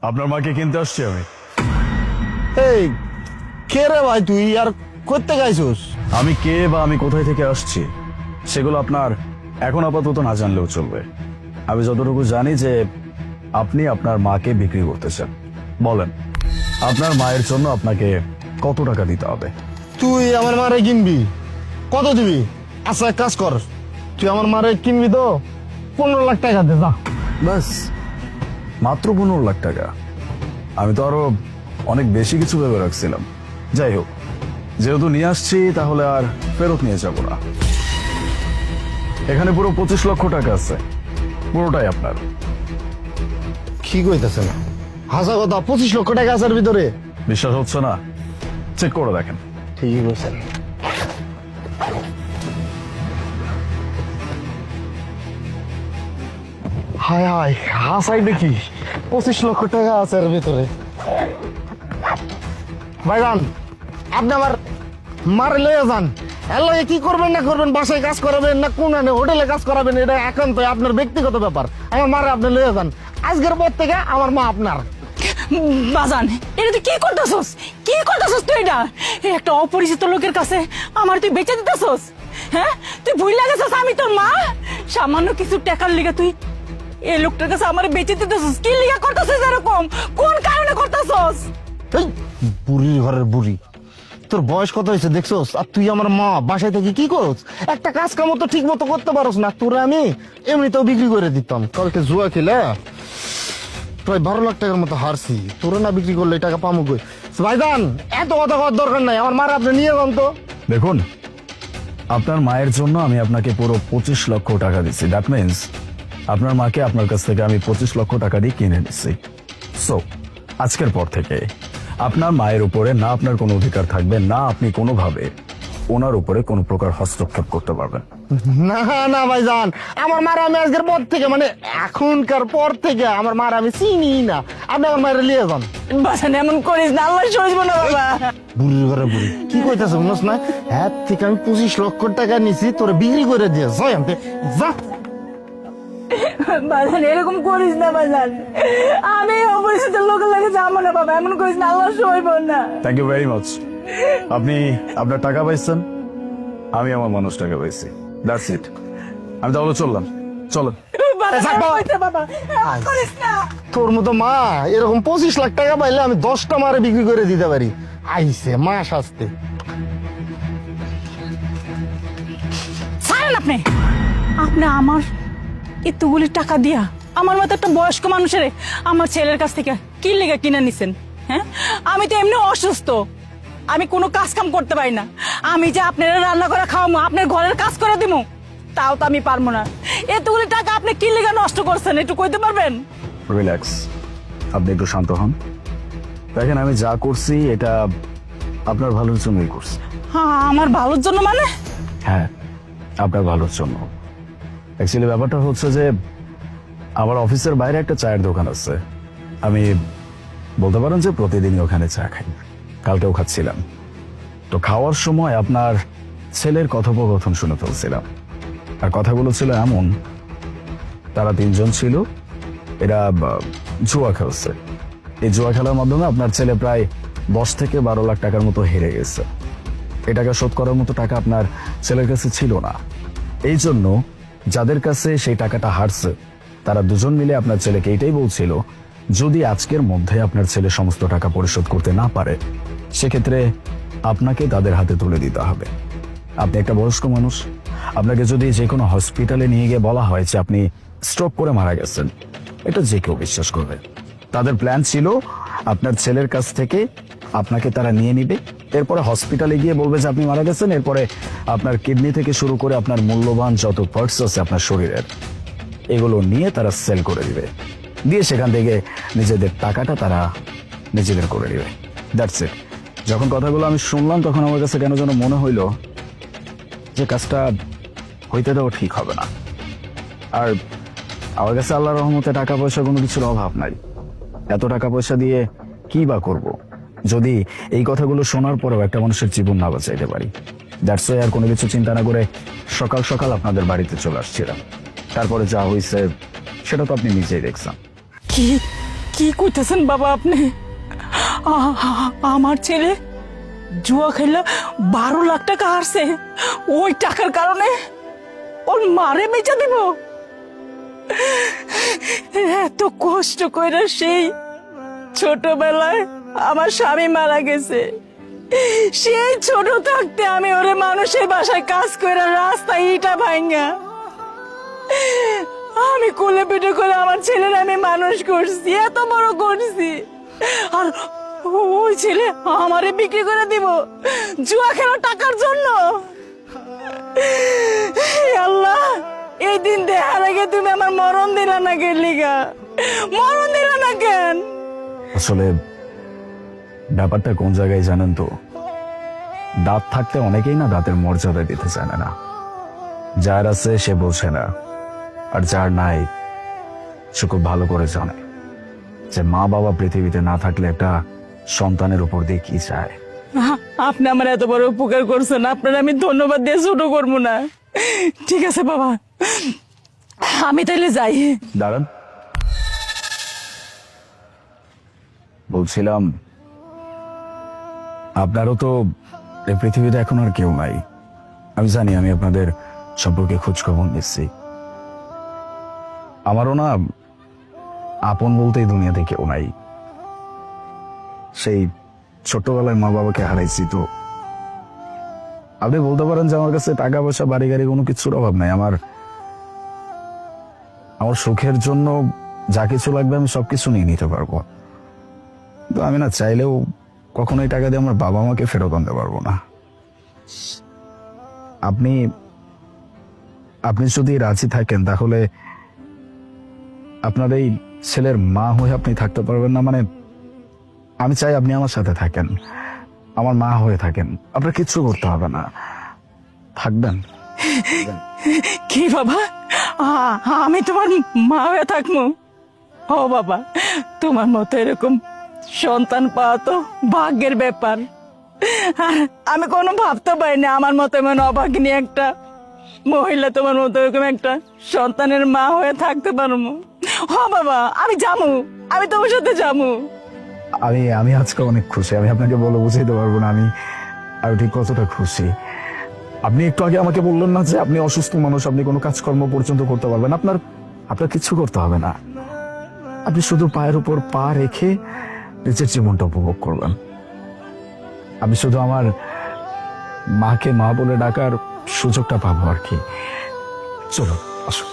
আপনার মাকে কিনতে আসছি আমি। এই কে রে ভাই তুই আর করতে গাইছিস? আমি কে বা আমি কোথায় থেকে আসছি সেগুলো আপনার এখন আপাতত না জানলেও চলবে। আমি যতটুকু জানি যে আপনি আপনার মাকে বিক্রি করতেছেন। বলেন, আপনার মায়ের জন্য আপনাকে কত টাকা দিতে হবে? তুই আমার মারে কিনবি? কত দিবি? আচ্ছা এক কাজ কর, তুই আমার মারে কিনবি তো 15 লাখ টাকা দে যা। বাস? মাত্র 15 লাখ টাকা? আমি তো আরো অনেক বেশি কিছু ভেবে রাখছিলাম। যাই হোক, যেহেতু নিয়ে আসছি তাহলে আর ফেরত নিয়ে যাব না। এখানে পুরো 25 লক্ষ টাকা আছে, পুরোটাই আপনার। কি কইতেছে না হাসা কথা? 25 লক্ষ টাকা আছে এর ভিতরে? বিশ্বাস হচ্ছে না? চেক করে দেখেন। ঠিকই বলছেন। হায় হায় হাসাই দেখি 25 লক্ষ টাকা আছে এর ভিতরে। ভাইজান আপনি আমার মারে লয়ে যান, এর লগে কি করবেন না করবেন, বাসায় কাজ করাবেন না কোন হোটেলে কাজ করাবেন, এটা একান্ত আপনার ব্যক্তিগত ব্যাপার। আমার মারে আপনি লয়ে যান, আজকের পর থেকে আমার মা আপনার। বাজান, এটা তুই কি করতেছস? কি করতেছস তুই? এটা একটা অপরিচিত লোকের কাছে আমার তুই বেচে দিতেছস? হ্যাঁ, তুই ভুল গেছস আমি তোর মা? সামান্য কিছু টাকার লিগে তুই এই লোকটার কাছে আমার বেচে দিতেছস? কি লিগে করতেছস এরকম? কোন কারণে করতেছস? এই বুড়ির ঘরের বুড়ি, তোর বয়স কত হয়েছে দেখছোস? আর তুই আমার মা, বাসায় থেকে কি করছ? একটা কাজ কাম তো ঠিক মতো করতে পারোস না। তোরা আমি এমনিতেও বিক্রি করে দিতাম। কালকে জুয়া খেলে প্রায় 12 লাখ টাকার মতো হারছি। তোরা না বিক্রি করলে এই টাকা পামু কই? ভাইজান এত কথা করার দরকার নাই, আমার মার আপনি নিয়ে যান তো। দেখুন, আপনার মায়ের জন্য আমি আপনাকে পুরো 25 লক্ষ টাকা দিচ্ছি। দ্যাট মিনস আপনার মাকে আপনার কাছ থেকে আমি 25 লক্ষ টাকা দিয়ে কিনে নিচ্ছি। সো আজকের পর থেকে আপনার মায়ের উপরে না আপনার কোনো অধিকার থাকবে, না আপনি কোনোভাবে ওনার উপরে কোনো প্রকার হস্তক্ষেপ করতে পারবেন। না না ভাইজান, আমার মার আমি আজকের পর থেকে মানে এখনকার পর থেকে আমার মার আমি চিনি না। আপনি আমার মায়ের নিয়ে যান। বাজান এমন করিস না, আল্লাহ সরিব না বাবা। বুড়ির ঘরে বুড়ি কি কইতাছে বুঝছ না? হ্যাঁ থেকে আমি 25 লক্ষ টাকা নিছি, তোরা বিক্রি করে দিয়ে যাই আনতে যা। বাজান এরকম করিস না বাজান, আমি অপরিচিত লোকের লাগে যাবো না বাবা, এমন করিস না, আল্লাহ সরিব না। Thank you very much. আপনি আপনার টাকা পাইছেন, আমি আমার মানুষ টাকা পাইছি। That's it. আমি তাহলে চললাম। চলেন। বাজান, বাবা এমন করিস না। তোর মতো মা এরকম 25 লাখ টাকা পাইলে আমি 10টা মারে বিক্রি করে দিতে পারি। আইছে মা শাস্তে। ছাড়েন আপনি। আপনি আমার এতগুলি টাকা দিয়া আমার মতো একটা বয়স্ক মানুষের আমার ছেলের কাছ থেকে কি লেগে কিনে নিছেন? হ্যাঁ, আমি তো এমনি অসুস্থ, আমি কোনো কাজ কাম করতে পারি না। আমি যে আপনার রান্না করে খাওয়াবো, আপনার ঘরের কাজ করে দিব, তাও তো আমি পারবো না। এতগুলি টাকা আপনি কি লেগে নষ্ট করছেন একটু কইতে পারবেন? রিল্যাক্স, আপনি একটু শান্ত হন। দেখেন, আমি যা করছি এটা আপনার ভালোর জন্যই করছি। হ্যাঁ, আমার ভালোর জন্য মানে? হ্যাঁ, আপনার ভালোর জন্য। অ্যাকচুয়ালি ব্যাপারটা হচ্ছে যে আমার অফিসের বাইরে একটা চায়ের দোকান আছে। আমি বলতে পারেন যে প্রতিদিনই ওখানে চা খাই। কালকেও খাচ্ছিলাম। তো খাওয়ার সময় আপনার ছেলের কথোপকথন শুনে ফেলছিলাম। আর কথাগুলো ছিল এমন, তারা 3জন ছিল, এরা জুয়া খেলছে। এই জুয়া খেলার মাধ্যমে আপনার ছেলে প্রায় 10 থেকে 12 লাখ টাকার মতো হেরে গেছে। এই টাকা শোধ করার মতো টাকা আপনার ছেলের কাছে ছিল না। এই জন্য যাদের কাছে সেই টাকাটা হারছে তারা দুজন মিলে আপনার ছেলেকে এইটাই বলছিল, যদি আজকের মধ্যে আপনার ছেলে সমস্ত টাকা পরিশোধ করতে না পারে সেক্ষেত্রে আপনাকে তাদের হাতে তুলে দিতে হবে। আপনি একটা বয়স্ক মানুষ, আপনাকে যদি যে কোনো হসপিটালে নিয়ে গিয়ে বলা হয় যে আপনি স্ট্রোক করে মারা গেছেন, এটা যে কেউ বিশ্বাস করবে। তাদের প্ল্যান ছিল আপনার ছেলের কাছ থেকে আপনাকে তারা নিয়ে নিবে, এরপরে হসপিটালে গিয়ে বলবে যে আপনি মারা গেছেন, এরপরে আপনার কিডনি থেকে শুরু করে আপনার মূল্যবান যত পার্টস আছে আপনার শরীরের, এগুলো নিয়ে তারা সেল করে দিবে, দিয়ে সেখান থেকে নিজেদের টাকাটা তারা নিজেদের করে দিবে। That's it. যখন কথাগুলো আমি শুনলাম তখন আমার কাছে কেন যেন মনে হইল যে কাজটা হইতে দেওয়া ঠিক হবে না। আর আমার কাছে আল্লাহর রহমতে টাকা পয়সা কোনো কিছুর অভাব নাই। এত টাকা পয়সা দিয়ে কি বা করব যদি এই কথাগুলো শোনার পরেও একটা মানুষের জীবন না বাঁচাইতে পারি। দ্যাটস ওয়াই আর কোনো কিছু চিন্তা না করে সকাল সকাল আপনাদের বাড়িতে চলে আসছিলাম। তারপরে যা হয়েছে সেটা তো আপনি নিজেই দেখছেন। কি কি করতেছেন বাবা আপনি? আমার ছেলে জুয়া খেলা 12 লাখ টাকা হারছে, ওই টাকার কারণে ওর মারে বেচা দিব? এত কষ্ট করে সেই ছোটবেলায় আমার স্বামী মারা গেছে, সেই ছোট থাকতে আমি ওরে মানুষের বাসায় কাজ করে রাস্তায় ইটা ভাঙা আমি কোলে পিঠে করে আমার ছেলের আমি মানুষ করছি, এত বড় করছি, আর ওই ছেলে আমারে বিক্রি করে দিব জুয়া খেলা টাকার জন্য? হে আল্লাহ, এই দিন দেখার আগে তুমি আমার মরণ দিলা না কেন লিগা? মরণ দিলা না কেন? আসলে ব্যাপারটা কোন জায়গায় জানেন তো, দাঁত থাকতে অনেকেই না দাঁতের মর্যাদা দিতে জানে না। যার আছে সে বোঝে না, আর যার নাই সে খুব ভালো করে জানে যে মা বাবা পৃথিবীতে না থাকলে একটা সন্তানের উপর দিয়ে কি চায়। আপনি আমার এত বড় উপকার করছেন, আপনার আমি ধন্যবাদ দিয়ে ছোট করবো না। ঠিক আছে বাবা, আমি তাহলে যাই। দাঁড়ান, বলছিলাম আপনারও তো এই পৃথিবীতে এখন আর কেউ নাই। আমি জানি, আমি আপনাদের সম্পর্কে খোঁজ খবর নিচ্ছি। আমারও না আপন বলতেই দুনিয়াতে কেউ নাই। সেই ছোটবেলায় মা বাবাকে হারাইছি। তো আপনি বলতে পারেন যে আমার কাছে টাকা পয়সা বাড়ি গাড়ি কোনো কিছুর অভাব নাই। আমার সুখের জন্য যা কিছু লাগবে আমি সবকিছু নিয়ে নিতে পারবো। তো আমি না চাইলেও কখনোই টাকা দিয়ে আমার বাবা মাকে ফেরত আনতে পারবো না। আপনি যদি রাজি থাকেন তাহলে আপনার এই ছেলের মা হয়ে আপনি থাকতে পারবেন না? মানে আমি চাই আপনি আমার সাথে থাকেন, আমার মা হয়ে থাকেন। আপনার কিচ্ছু করতে হবে না, থাকবেন। কি বাবা, আমি তোমার মা হয়ে থাকবো? ও বাবা, তোমার মতো এরকম সন্তান পাওয়া তো ভাগ্যের ব্যাপার। আর আমি কোনো ভাবতে পারিনি আমার মতো এমন অভাগিনী একটা মহিলা তোমার মতো এরকম একটা সন্তানের মা হয়ে থাকতে পারবো। ও বাবা, আমি যাবো, আমি তোমার সাথে যাবো। আমি আজকে অনেক খুশি। আমি আপনাকে বলে বুঝাইতে পারবো না আমি ঠিক কতটা খুশি। আপনি একটু আগে আমাকে বললেন না যে আপনি অসুস্থ মানুষ, আপনি কোনো কাজকর্ম পর্যন্ত করতে পারবেন? আপনার কিছু করতে হবে না। আপনি শুধু পায়ের উপর পা রেখে নিজের জীবনটা উপভোগ করবেন। আমি শুধু আমার মাকে মা বলে ডাকার সুযোগটা পাবো আর কি। চলো আসুন।